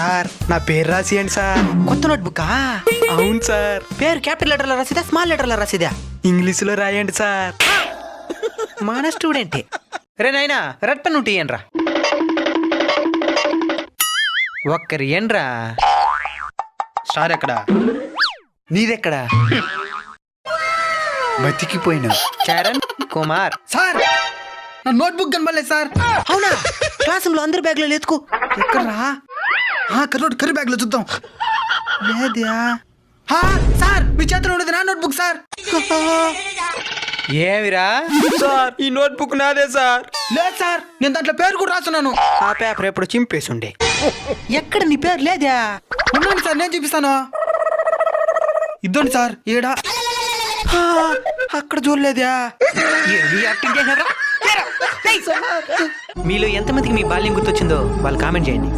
Sir నా పేరు రాసియండి sir. కొత్త నోట్బుక్. అవును సార్. పేరు క్యాపిటల్ లెటర్లో రాసిదా స్మాల్ లెటర్లో రాసిదా? ఇంగ్లీషులో రాయండి సార్. మన స్టూడెంటే. రే నాయనా రెడ్ పెన్ ఉంటే ఇయ్యండ్రా. ఒక్కరి ఏండ్రా. సార్ ఎక్కడ? నీదెక్కడా? బతికిపోయినా. చరణ్ కుమార్. సార్ నా నోట్బుక్ కనబడలేదు సార్. అవునా? క్లాస్ రూమ్ లో అందరి బ్యాగ్ లో లేతుకు. ఎక్కడ్రా? కర్రీ బ్యాగ్ లో చూద్దాం. లేద్యా? సార్ మీ చేతిలో ఉండేది నా నోట్బుక్ సార్. ఏమిరా? సార్ ఈ నోట్బుక్ నాదే సార్. లేదు సార్, నేను దాంట్లో పేరు కూడా రాస్తున్నాను. ఆ పేపర్ ఎప్పుడు చింపేసుండే. ఎక్కడ నీ పేరు లేదా? ఉండండి సార్, నేను చూపిస్తాను. ఇద్దండి సార్. ఏడా? అక్కడ చూడలేదా? ఏమి యాక్టింగ్ చేశారా? మీలో ఎంతమందికి మీ బాల్యం గుర్తొచ్చిందో వాళ్ళు కామెంట్ చేయండి.